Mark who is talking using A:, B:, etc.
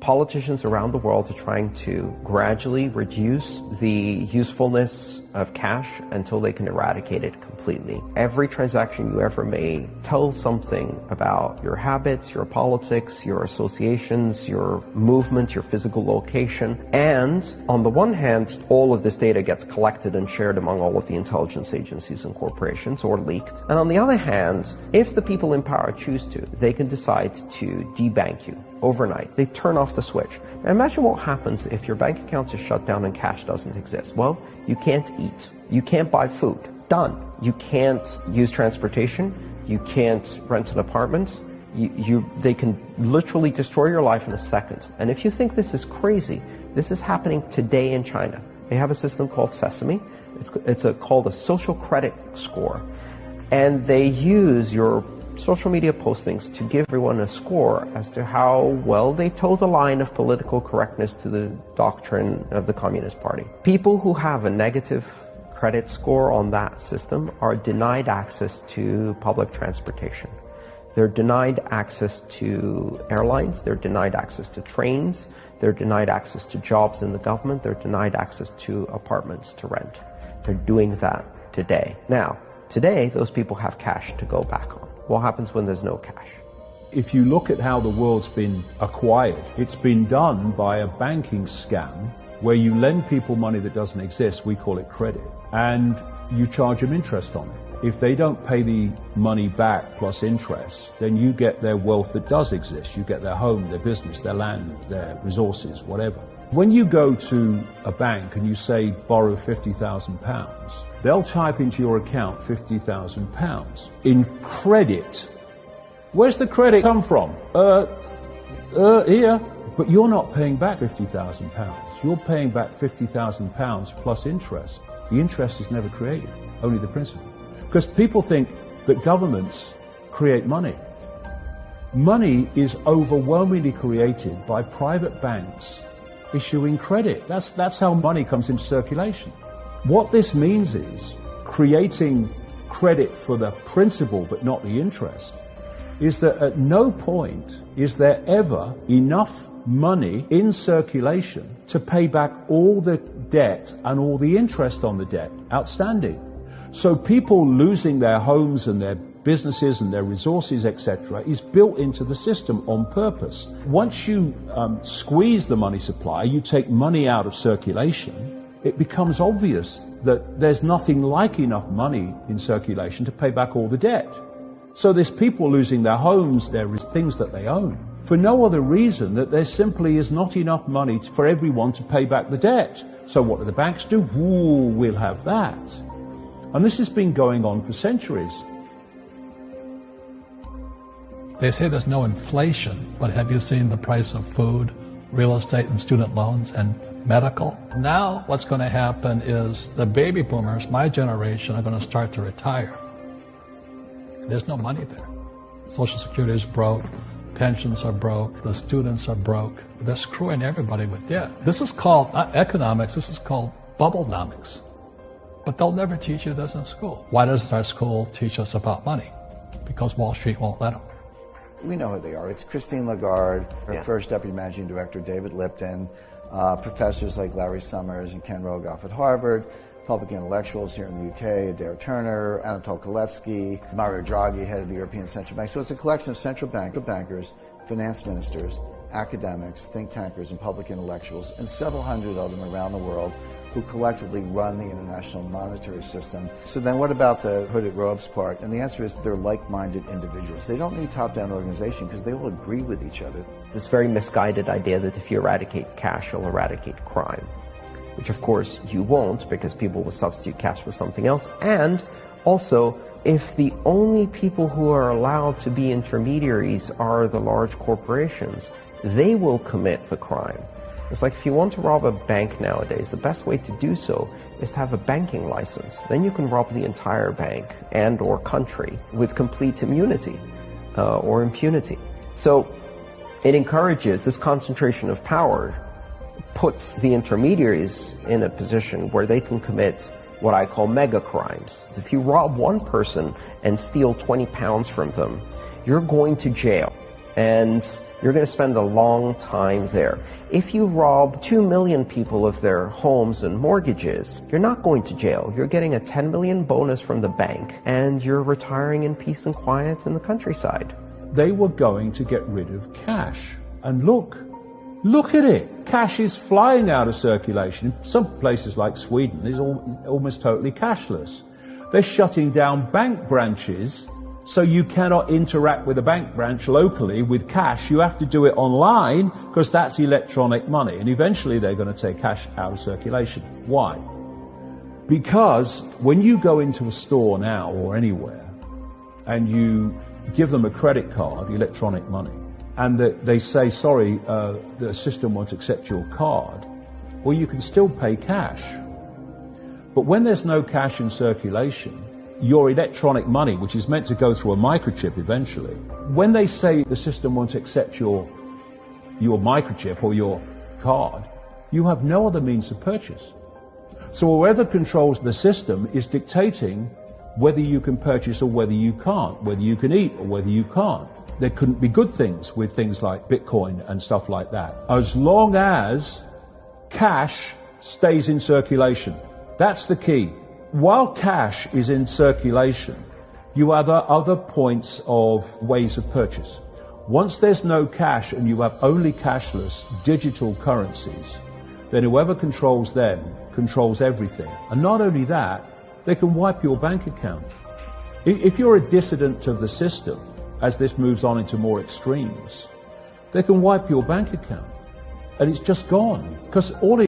A: Politicians around the world are trying to gradually reduce the usefulness of cash until they can eradicate it completely. Every transaction you ever made tells something about your habits, your politics, your associations, your movement, your physical location. And on the one hand, all of this data gets collected and shared among all of the intelligence agencies and corporations, or leaked. And on the other hand, if the people in power choose to, they can decide to debank you overnight. They turn off the switch. Now imagine what happens if your bank account is shut down and cash doesn't exist. Well, you can't eat. You can't buy food. Done. You can't use transportation. You can't rent an apartment. They can literally destroy your life in a second. And if you think this is crazy, this is happening today in China. They have a system called Sesame. It's called a social credit score. And they use your social media postings to give everyone a score as to how well they toe the line of political correctness to the doctrine of the Communist Party. People who have a negative credit score on that system are denied access to public transportation. They're denied access to airlines, they're denied access to trains, they're denied access to jobs in the government, they're denied access to apartments to rent. They're doing that today. Now, today, those people have cash to go back on. What happens when there's no cash?
B: If you look at how the world's been acquired, it's been done by a banking scam where you lend people money that doesn't exist, we call it credit, and you charge them interest on it. If they don't pay the money back plus interest, then you get their wealth that does exist. You get their home, their business, their land, their resources, whatever. When you go to a bank and you say borrow £50,000, they'll type into your account £50,000 in credit. Where's the credit come from? Here. But you're not paying back £50,000. You're paying back £50,000 plus interest. The interest is never created, only the principal. Because people think that governments create money. Money is overwhelmingly created by private banks issuing credit. That's how money comes into circulation. What this means is creating credit for the principal but not the interest is that at no point is there ever enough money in circulation to pay back all the debt and all the interest on the debt outstanding. So people losing their homes and their businesses and their resources, etc., is built into the system on purpose. Once you squeeze the money supply, you take money out of circulation, it becomes obvious that there's nothing like enough money in circulation to pay back all the debt. So there's people losing their homes, there is things that they own, for no other reason that there simply is not enough money for everyone to pay back the debt. So what do the banks do? Ooh, we'll have that. And this has been going on for centuries.
C: They say there's no inflation, but have you seen the price of food, real estate, and student loans, and medical? Now what's going to happen is the baby boomers, my generation, are going to start to retire. There's no money there. Social Security is broke, pensions are broke, the students are broke. They're screwing everybody with debt. This is called, not economics, this is called bubblenomics. But they'll never teach you this in school. Why doesn't our school teach us about money? Because Wall Street won't let them.
D: We know who they are. It's Christine Lagarde, her first deputy managing director, David Lipton, professors like Larry Summers and Ken Rogoff at Harvard, public intellectuals here in the UK, Adair Turner, Anatol Kaletsky, Mario Draghi, head of the European Central Bank. So it's a collection of central bankers, finance ministers, academics, think tankers, and public intellectuals, and several hundred of them around the world who collectively run the international monetary system. So then what about the hooded robes part? And the answer is they're like-minded individuals. They don't need top-down organization because they will agree with each other.
A: This very misguided idea that if you eradicate cash, you'll eradicate crime, which of course you won't because people will substitute cash with something else. And also, if the only people who are allowed to be intermediaries are the large corporations, they will commit the crime. It's like if you want to rob a bank nowadays, the best way to do so is to have a banking license. Then you can rob the entire bank and or country with complete immunity or impunity. So it encourages this concentration of power, puts the intermediaries in a position where they can commit what I call mega crimes. If you rob one person and steal 20 pounds from them, you're going to jail. and you're going to spend a long time there. If you rob 2 million people of their homes and mortgages, you're not going to jail. You're getting a 10 million bonus from the bank, and you're retiring in peace and quiet in the countryside.
B: They were going to get rid of cash. And look at it. Cash is flying out of circulation. In some places like Sweden, it's almost totally cashless. They're shutting down bank branches, so you cannot interact with a bank branch locally with cash. You have to do it online because that's electronic money. And eventually they're going to take cash out of circulation. Why? Because when you go into a store now or anywhere and you give them a credit card, electronic money, and they say, sorry, the system won't accept your card, well, you can still pay cash. But when there's no cash in circulation, your electronic money, which is meant to go through a microchip eventually, when they say the system won't accept your microchip or your card, you have no other means of purchase. So whoever controls the system is dictating whether you can purchase or whether you can't, whether you can eat or whether you can't. There couldn't be good things with things like Bitcoin and stuff like that, as long as cash stays in circulation. That's the key. While cash is in circulation, you have other points of ways of purchase. Once there's no cash and you have only cashless digital currencies, then whoever controls them controls everything. And not only that, they can wipe your bank account. If you're a dissident of the system, as this moves on into more extremes, they can wipe your bank account and it's just gone, because all it